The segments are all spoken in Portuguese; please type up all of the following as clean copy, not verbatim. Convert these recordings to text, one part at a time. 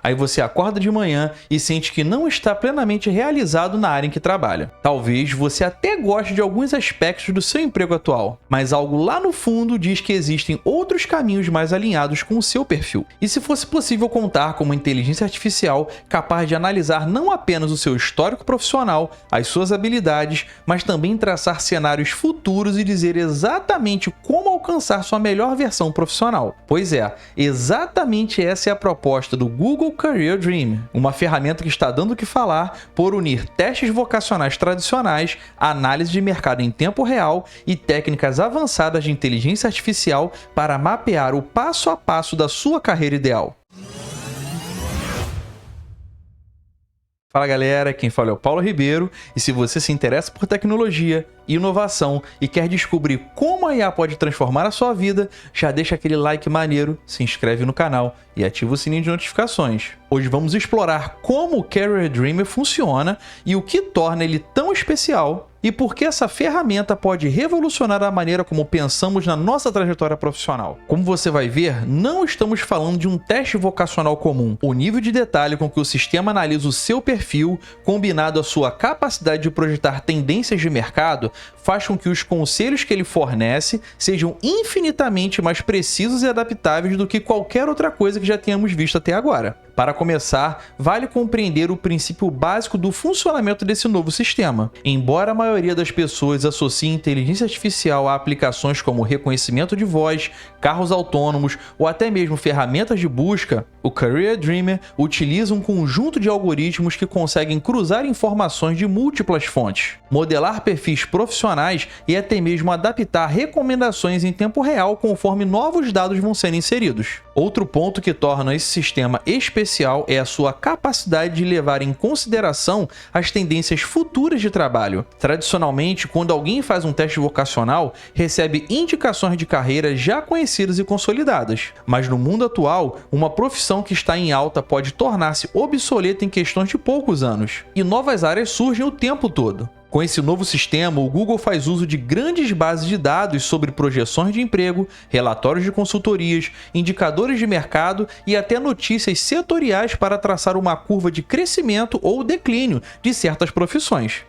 Aí você acorda de manhã e sente que não está plenamente realizado na área em que trabalha. Talvez você até goste de alguns aspectos do seu emprego atual, mas algo lá no fundo diz que existem outros caminhos mais alinhados com o seu perfil. E se fosse possível contar com uma inteligência artificial capaz de analisar não apenas o seu histórico profissional, as suas habilidades, mas também traçar cenários futuros e dizer exatamente como alcançar sua melhor versão profissional? Pois é, exatamente essa é a proposta do Google Career Dream, uma ferramenta que está dando o que falar por unir testes vocacionais tradicionais, análise de mercado em tempo real e técnicas avançadas de inteligência artificial para mapear o passo a passo da sua carreira ideal. Fala galera, quem fala é o Paulo Ribeiro, e se você se interessa por tecnologia, inovação e quer descobrir como a IA pode transformar a sua vida, já deixa aquele like maneiro, se inscreve no canal e ativa o sininho de notificações. Hoje vamos explorar como o Career Dreamer funciona e o que torna ele tão especial, e por que essa ferramenta pode revolucionar a maneira como pensamos na nossa trajetória profissional. Como você vai ver, não estamos falando de um teste vocacional comum. O nível de detalhe com que o sistema analisa o seu perfil, combinado à sua capacidade de projetar tendências de mercado, faz com que os conselhos que ele fornece sejam infinitamente mais precisos e adaptáveis do que qualquer outra coisa que já tenhamos visto até agora. Para começar, vale compreender o princípio básico do funcionamento desse novo sistema. Embora a maioria das pessoas associe inteligência artificial a aplicações como reconhecimento de voz, carros autônomos ou até mesmo ferramentas de busca, o Career Dreamer utiliza um conjunto de algoritmos que conseguem cruzar informações de múltiplas fontes, modelar perfis profissionais e até mesmo adaptar recomendações em tempo real conforme novos dados vão ser inseridos. Outro ponto que torna esse sistema especial é a sua capacidade de levar em consideração as tendências futuras de trabalho. Tradicionalmente, quando alguém faz um teste vocacional, recebe indicações de carreira já conhecidas e consolidadas. Mas no mundo atual, uma profissão que está em alta pode tornar-se obsoleta em questões de poucos anos, e novas áreas surgem o tempo todo. Com esse novo sistema, o Google faz uso de grandes bases de dados sobre projeções de emprego, relatórios de consultorias, indicadores de mercado e até notícias setoriais para traçar uma curva de crescimento ou declínio de certas profissões.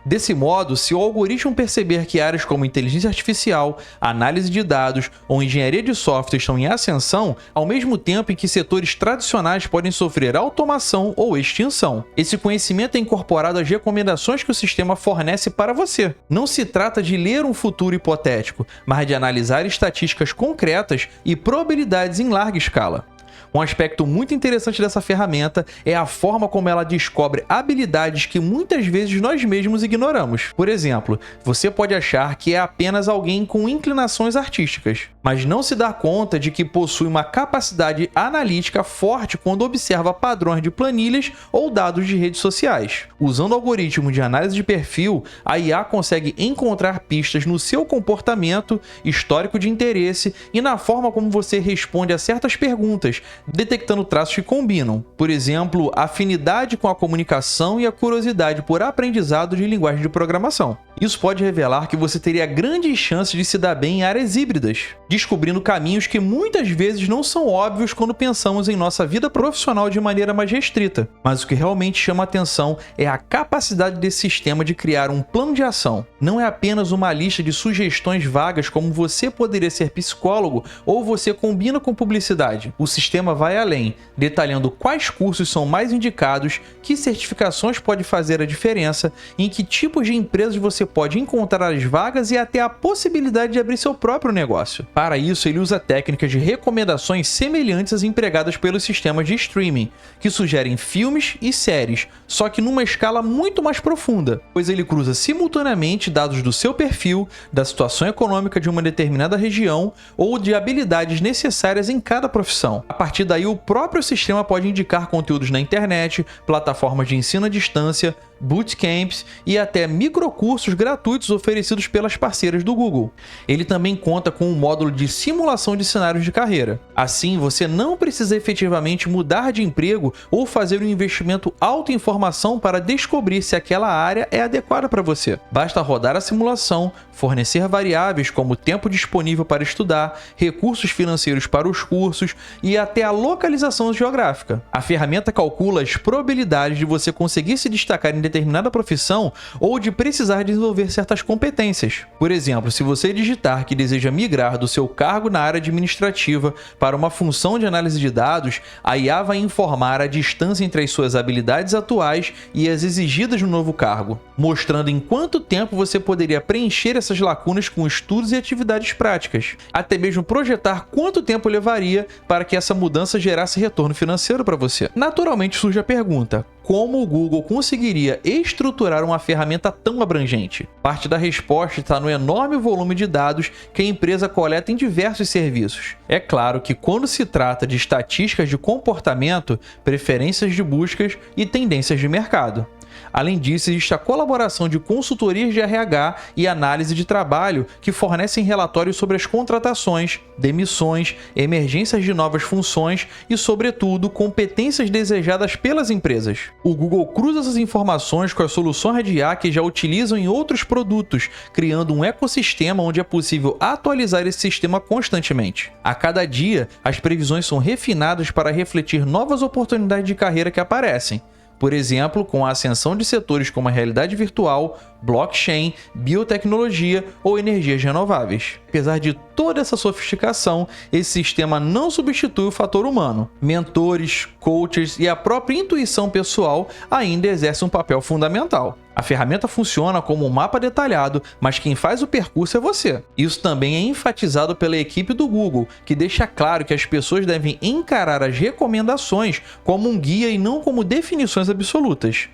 Desse modo, se o algoritmo perceber que áreas como inteligência artificial, análise de dados ou engenharia de software estão em ascensão, ao mesmo tempo em que setores tradicionais podem sofrer automação ou extinção. Esse conhecimento é incorporado às recomendações que o sistema fornece para você. Não se trata de ler um futuro hipotético, mas de analisar estatísticas concretas e probabilidades em larga escala. Um aspecto muito interessante dessa ferramenta é a forma como ela descobre habilidades que muitas vezes nós mesmos ignoramos. Por exemplo, você pode achar que é apenas alguém com inclinações artísticas, mas não se dá conta de que possui uma capacidade analítica forte quando observa padrões de planilhas ou dados de redes sociais. Usando o algoritmo de análise de perfil, a IA consegue encontrar pistas no seu comportamento, histórico de interesse e na forma como você responde a certas perguntas, detectando traços que combinam, por exemplo, afinidade com a comunicação e a curiosidade por aprendizado de linguagem de programação. Isso pode revelar que você teria grandes chances de se dar bem em áreas híbridas, descobrindo caminhos que muitas vezes não são óbvios quando pensamos em nossa vida profissional de maneira mais restrita. Mas o que realmente chama a atenção é a capacidade desse sistema de criar um plano de ação. Não é apenas uma lista de sugestões vagas como você poderia ser psicólogo ou você combina com publicidade. O sistema vai além, detalhando quais cursos são mais indicados, que certificações pode fazer a diferença, em que tipos de empresas você pode encontrar as vagas e até a possibilidade de abrir seu próprio negócio. Para isso, ele usa técnicas de recomendações semelhantes às empregadas pelos sistemas de streaming, que sugerem filmes e séries, só que numa escala muito mais profunda, pois ele cruza simultaneamente dados do seu perfil, da situação econômica de uma determinada região ou de habilidades necessárias em cada profissão. A partir daí, o próprio sistema pode indicar conteúdos na internet, plataformas de ensino à distância, bootcamps e até microcursos gratuitos oferecidos pelas parceiras do Google. Ele também conta com um módulo de simulação de cenários de carreira. Assim, você não precisa efetivamente mudar de emprego ou fazer um investimento alto em formação para descobrir se aquela área é adequada para você. Basta rodar a simulação, fornecer variáveis como tempo disponível para estudar, recursos financeiros para os cursos e até a localização geográfica. A ferramenta calcula as probabilidades de você conseguir se destacar em determinada profissão ou de precisar desenvolver certas competências. Por exemplo, se você digitar que deseja migrar do seu cargo na área administrativa para uma função de análise de dados, a IA vai informar a distância entre as suas habilidades atuais e as exigidas no novo cargo, mostrando em quanto tempo você poderia preencher essas lacunas com estudos e atividades práticas, até mesmo projetar quanto tempo levaria para que essa mudança gerasse retorno financeiro para você. Naturalmente surge a pergunta: como o Google conseguiria estruturar uma ferramenta tão abrangente? Parte da resposta está no enorme volume de dados que a empresa coleta em diversos serviços. É claro que quando se trata de estatísticas de comportamento, preferências de buscas e tendências de mercado. Além disso, existe a colaboração de consultorias de RH e análise de trabalho que fornecem relatórios sobre as contratações, demissões, emergências de novas funções e, sobretudo, competências desejadas pelas empresas. O Google cruza essas informações com as soluções de IA que já utilizam em outros produtos, criando um ecossistema onde é possível atualizar esse sistema constantemente. A cada dia, as previsões são refinadas para refletir novas oportunidades de carreira que aparecem. Por exemplo, com a ascensão de setores como a realidade virtual, blockchain, biotecnologia ou energias renováveis. Apesar de toda essa sofisticação, esse sistema não substitui o fator humano. Mentores, coaches e a própria intuição pessoal ainda exercem um papel fundamental. A ferramenta funciona como um mapa detalhado, mas quem faz o percurso é você. Isso também é enfatizado pela equipe do Google, que deixa claro que as pessoas devem encarar as recomendações como um guia e não como definições absolutas.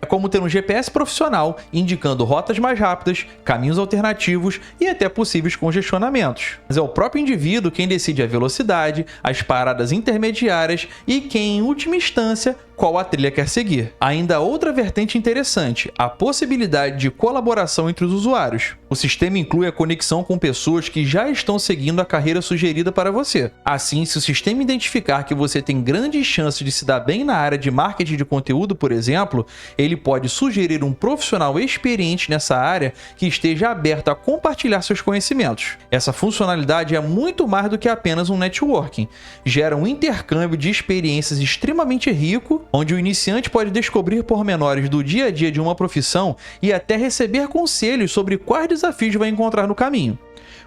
É como ter um GPS profissional indicando rotas mais rápidas, caminhos alternativos e até possíveis congestionamentos. Mas é o próprio indivíduo quem decide a velocidade, as paradas intermediárias e quem, em última instância, qual a trilha quer seguir. Ainda outra vertente interessante, a possibilidade de colaboração entre os usuários. O sistema inclui a conexão com pessoas que já estão seguindo a carreira sugerida para você. Assim, se o sistema identificar que você tem grandes chances de se dar bem na área de marketing de conteúdo, por exemplo, ele pode sugerir um profissional experiente nessa área que esteja aberto a compartilhar seus conhecimentos. Essa funcionalidade é muito mais do que apenas um networking. Gera um intercâmbio de experiências extremamente rico, onde o iniciante pode descobrir pormenores do dia a dia de uma profissão e até receber conselhos sobre quais desafios vai encontrar no caminho.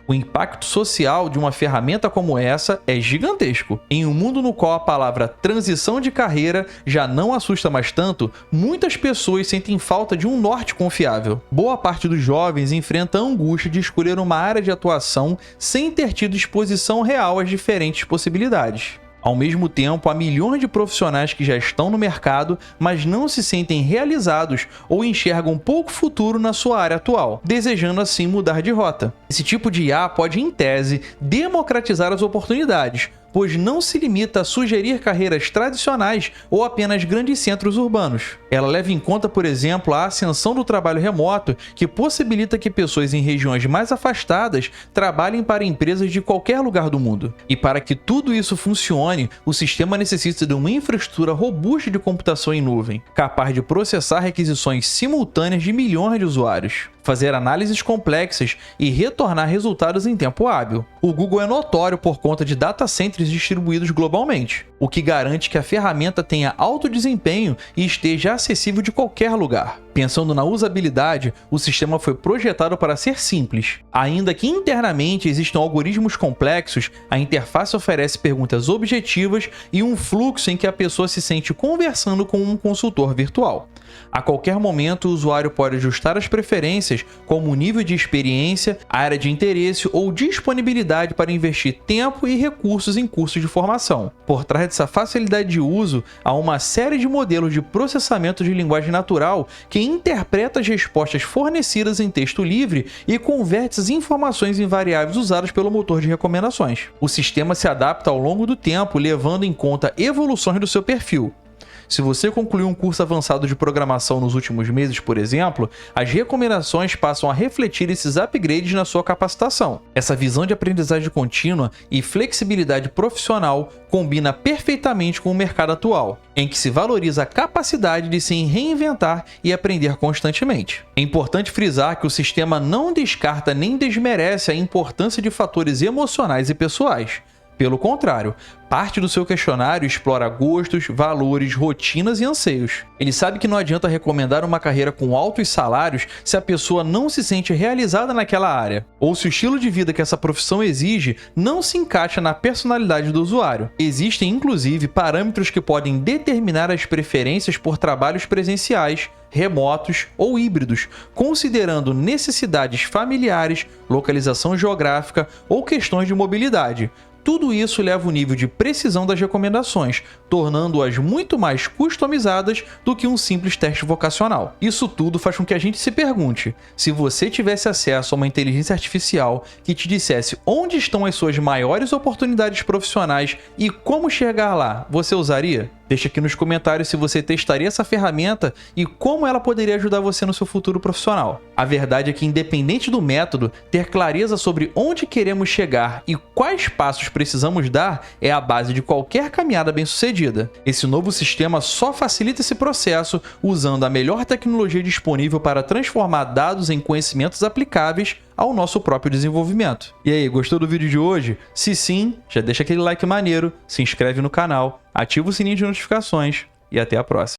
O impacto social de uma ferramenta como essa é gigantesco. Em um mundo no qual a palavra transição de carreira já não assusta mais tanto, muitas pessoas sentem falta de um norte confiável. Boa parte dos jovens enfrenta a angústia de escolher uma área de atuação sem ter tido exposição real às diferentes possibilidades. Ao mesmo tempo, há milhões de profissionais que já estão no mercado, mas não se sentem realizados ou enxergam pouco futuro na sua área atual, desejando assim mudar de rota. Esse tipo de IA pode, em tese, democratizar as oportunidades, pois não se limita a sugerir carreiras tradicionais ou apenas grandes centros urbanos. Ela leva em conta, por exemplo, a ascensão do trabalho remoto, que possibilita que pessoas em regiões mais afastadas trabalhem para empresas de qualquer lugar do mundo. E para que tudo isso funcione, o sistema necessita de uma infraestrutura robusta de computação em nuvem, capaz de processar requisições simultâneas de milhões de usuários, fazer análises complexas e retornar resultados em tempo hábil. O Google é notório por conta de data centers distribuídos globalmente, o que garante que a ferramenta tenha alto desempenho e esteja acessível de qualquer lugar. Pensando na usabilidade, o sistema foi projetado para ser simples. Ainda que internamente existam algoritmos complexos, a interface oferece perguntas objetivas e um fluxo em que a pessoa se sente conversando com um consultor virtual. A qualquer momento, o usuário pode ajustar as preferências, como o nível de experiência, área de interesse ou disponibilidade para investir tempo e recursos em cursos de formação. Por trás dessa facilidade de uso, há uma série de modelos de processamento de linguagem natural que interpreta as respostas fornecidas em texto livre e converte as informações em variáveis usadas pelo motor de recomendações. O sistema se adapta ao longo do tempo, levando em conta evoluções do seu perfil. Se você concluiu um curso avançado de programação nos últimos meses, por exemplo, as recomendações passam a refletir esses upgrades na sua capacitação. Essa visão de aprendizagem contínua e flexibilidade profissional combina perfeitamente com o mercado atual, em que se valoriza a capacidade de se reinventar e aprender constantemente. É importante frisar que o sistema não descarta nem desmerece a importância de fatores emocionais e pessoais. Pelo contrário, parte do seu questionário explora gostos, valores, rotinas e anseios. Ele sabe que não adianta recomendar uma carreira com altos salários se a pessoa não se sente realizada naquela área, ou se o estilo de vida que essa profissão exige não se encaixa na personalidade do usuário. Existem, inclusive, parâmetros que podem determinar as preferências por trabalhos presenciais, remotos ou híbridos, considerando necessidades familiares, localização geográfica ou questões de mobilidade. Tudo isso leva o nível de precisão das recomendações, tornando-as muito mais customizadas do que um simples teste vocacional. Isso tudo faz com que a gente se pergunte: se você tivesse acesso a uma inteligência artificial que te dissesse onde estão as suas maiores oportunidades profissionais e como chegar lá, você usaria? Deixa aqui nos comentários se você testaria essa ferramenta e como ela poderia ajudar você no seu futuro profissional. A verdade é que, independente do método, ter clareza sobre onde queremos chegar e quais passos precisamos dar é a base de qualquer caminhada bem-sucedida. Esse novo sistema só facilita esse processo usando a melhor tecnologia disponível para transformar dados em conhecimentos aplicáveis ao nosso próprio desenvolvimento. E aí, gostou do vídeo de hoje? Se sim, já deixa aquele like maneiro, se inscreve no canal, ativa o sininho de notificações e até a próxima.